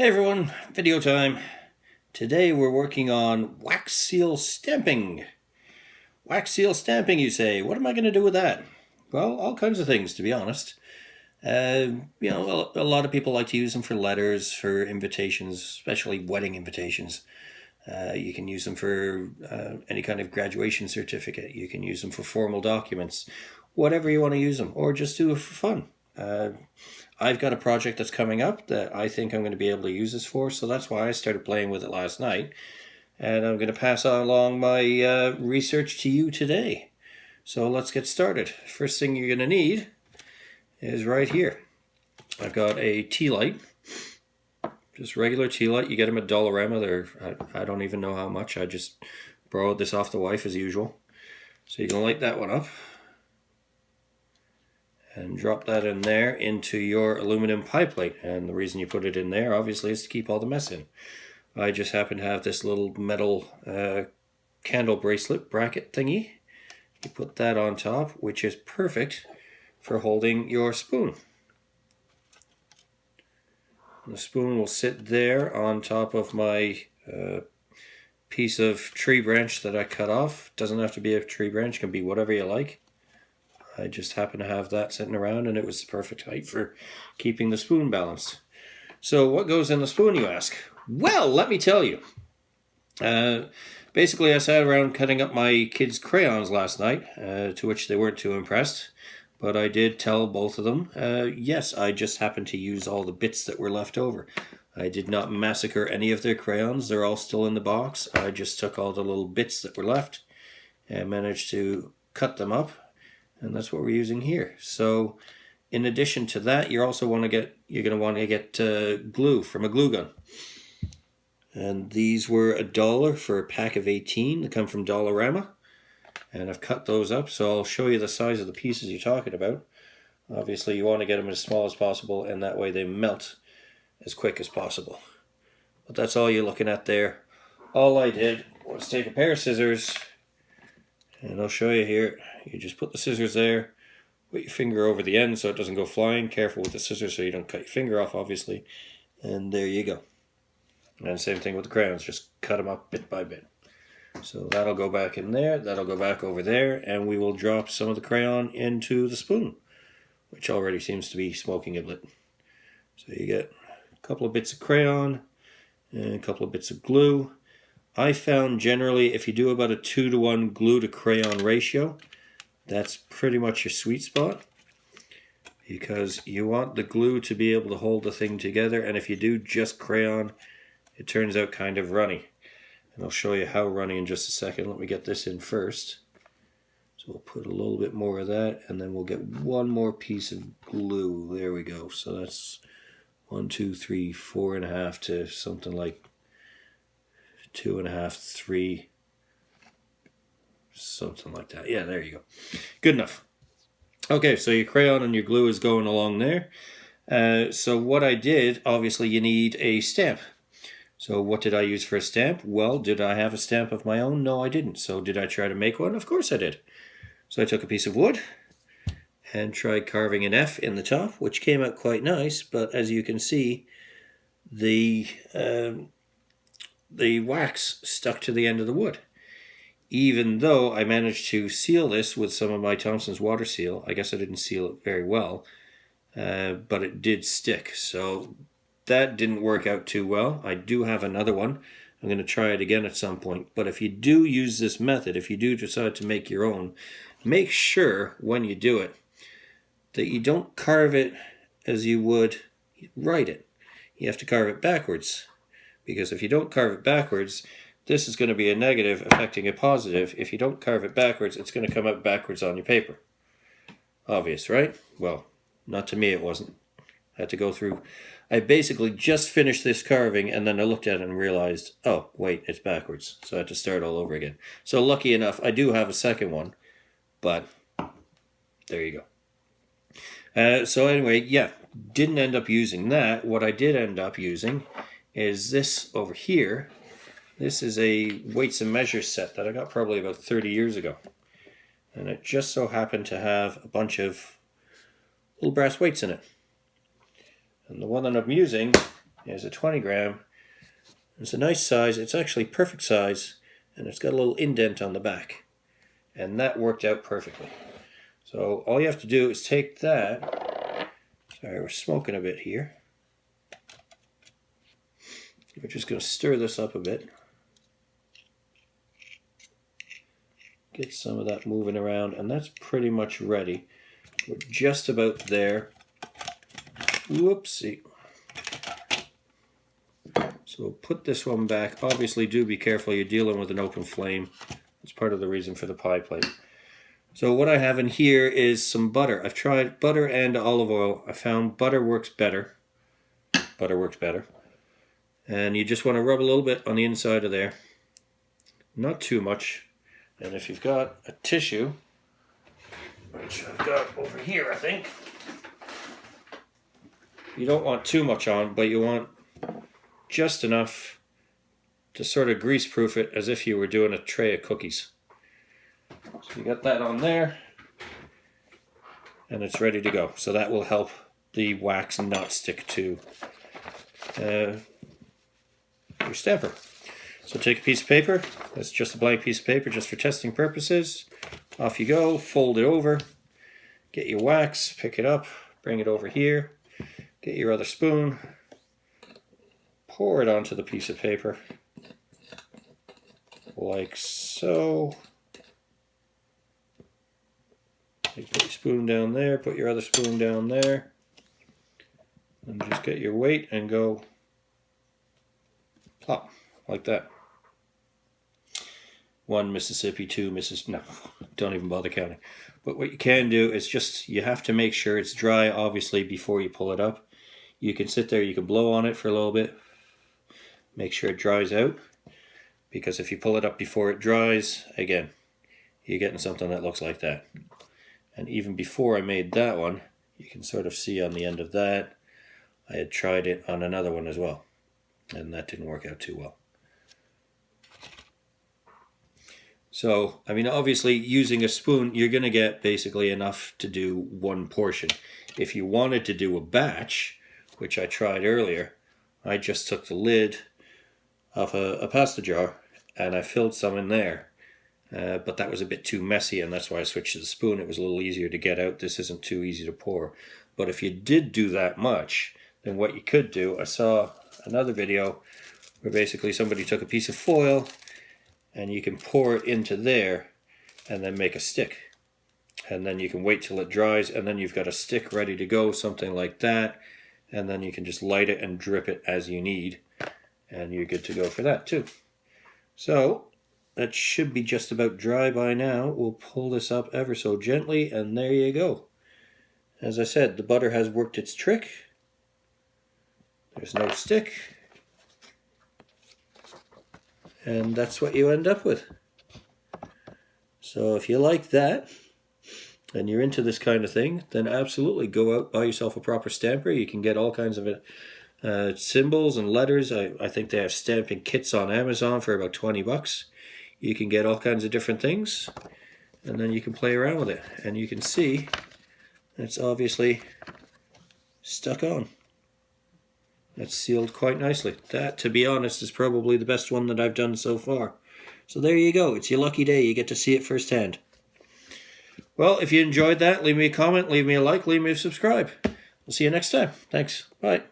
Hey everyone, video time. Today we're working on wax seal stamping. Wax seal stamping, you say? What am I going to do with that? Well, all kinds of things, to be honest. A lot of people like to use them for letters, for invitations, especially wedding invitations. You can use them for any kind of graduation certificate. You can use them for formal documents, whatever you want to use them, or just do it for fun. I've got a project that's coming up that I think I'm going to be able to use this for, so that's why I started playing with it last night. And I'm going to pass along my research to you today. So let's get started. First thing you're going to need is right here. I've got a tea light, just regular tea light. You get them at Dollarama. I don't even know how much. I just borrowed this off the wife as usual. So you can light that one up. And drop that in there into your aluminum pie plate. And the reason you put it in there, obviously, is to keep all the mess in. I just happen to have this little metal candle bracelet bracket thingy. You put that on top, which is perfect for holding your spoon. The spoon will sit there on top of my piece of tree branch that I cut off. Doesn't have to be a tree branch, it can be whatever you like. I just happen to have that sitting around, and it was the perfect height for keeping the spoon balanced. So what goes in the spoon, you ask? Well, let me tell you. Basically, I sat around cutting up my kids' crayons last night, to which they weren't too impressed. But I did tell both of them, yes, I just happened to use all the bits that were left over. I did not massacre any of their crayons. They're all still in the box. I just took all the little bits that were left and managed to cut them up. And that's what we're using here. So in addition to that, you're going to want to get glue from a glue gun. And these were $1 for a pack of 18. They come from Dollarama. And I've cut those up, so I'll show you the size of the pieces you're talking about. Obviously, you want to get them as small as possible, and that way they melt as quick as possible. But that's all you're looking at there. All I did was take a pair of scissors, and I'll show you here. You just put the scissors there, put your finger over the end so it doesn't go flying. Careful with the scissors so you don't cut your finger off, obviously. And there you go. And same thing with the crayons, just cut them up bit by bit. So that'll go back in there, that'll go back over there, and we will drop some of the crayon into the spoon, which already seems to be smoking a bit. So you get a couple of bits of crayon and a couple of bits of glue. I found generally if you do about a 2-to-1 glue to crayon ratio, that's pretty much your sweet spot, because you want the glue to be able to hold the thing together, and if you do just crayon, it turns out kind of runny. And I'll show you how runny in just a second. Let me get this in first. So we'll put a little bit more of that, and then we'll get one more piece of glue. There we go. So that's 1, 2, 3, 4.5 to something like 2.5, 3. Something like that. Yeah, there you go. Good enough. Okay, so your crayon and your glue is going along there. So what I did, obviously you need a stamp. So what did I use for a stamp? Well, did I have a stamp of my own? No, I didn't. So did I try to make one? Of course I did. So I took a piece of wood and tried carving an F in the top, which came out quite nice. But as you can see, the wax stuck to the end of the wood. Even though I managed to seal this with some of my Thompson's water seal. I guess I didn't seal it very well, but it did stick. So that didn't work out too well. I do have another one. I'm going to try it again at some point. But if you do use this method, if you do decide to make your own, make sure when you do it that you don't carve it as you would write it. You have to carve it backwards. Because if you don't carve it backwards, this is going to be a negative affecting a positive. If you don't carve it backwards, it's going to come out backwards on your paper. Obvious, right? Well, not to me it wasn't. I had to go through. I basically just finished this carving, and then I looked at it and realized, oh, wait, it's backwards. So I had to start all over again. So lucky enough, I do have a second one, but there you go. So anyway, yeah, didn't end up using that. What I did end up using is this over here. This is a weights and measures set that I got probably about 30 years ago. And it just so happened to have a bunch of little brass weights in it. And the one that I'm using is a 20 gram. It's a nice size. It's actually perfect size, and it's got a little indent on the back. And that worked out perfectly. So all you have to do is take that. Sorry, we're smoking a bit here. We're just going to stir this up a bit. Get some of that moving around, and that's pretty much ready. We're just about there. Whoopsie. So we'll put this one back. Obviously, do be careful. You're dealing with an open flame. That's part of the reason for the pie plate. So what I have in here is some butter. I've tried butter and olive oil. I found butter works better. Butter works better. And you just want to rub a little bit on the inside of there. Not too much. And if you've got a tissue, which I've got over here, I think, you don't want too much on, but you want just enough to sort of grease-proof it as if you were doing a tray of cookies. So you got that on there, and it's ready to go. So that will help the wax not stick to your stamper. So take a piece of paper. That's just a blank piece of paper, just for testing purposes. Off you go, fold it over, get your wax, pick it up, bring it over here, get your other spoon, pour it onto the piece of paper, like so. You put your spoon down there, put your other spoon down there, and just get your weight and go plop, like that. 1 Mississippi, 2 Mississippi, no, don't even bother counting. But what you can do is just, you have to make sure it's dry, obviously, before you pull it up. You can sit there, you can blow on it for a little bit, make sure it dries out, because if you pull it up before it dries, again, you're getting something that looks like that. And even before I made that one, you can sort of see on the end of that, I had tried it on another one as well, and that didn't work out too well. So, I mean, obviously, using a spoon, you're going to get basically enough to do one portion. If you wanted to do a batch, which I tried earlier, I just took the lid off a pasta jar and I filled some in there. But that was a bit too messy, and that's why I switched to the spoon. It was a little easier to get out. This isn't too easy to pour. But if you did do that much, then what you could do, I saw another video where basically somebody took a piece of foil and you can pour it into there and then make a stick. And then you can wait till it dries, and then you've got a stick ready to go, something like that. And then you can just light it and drip it as you need. And you're good to go for that too. So that should be just about dry by now. We'll pull this up ever so gently, and there you go. As I said, the butter has worked its trick. There's no stick. And that's what you end up with. So if you like that, and you're into this kind of thing, then absolutely go out, buy yourself a proper stamper. You can get all kinds of symbols and letters. I think they have stamping kits on Amazon for about 20 bucks. You can get all kinds of different things, and then you can play around with it. And you can see it's obviously stuck on. That's sealed quite nicely. That, to be honest, is probably the best one that I've done so far. So there you go. It's your lucky day. You get to see it firsthand. Well, if you enjoyed that, leave me a comment, leave me a like, leave me a subscribe. We'll see you next time. Thanks. Bye.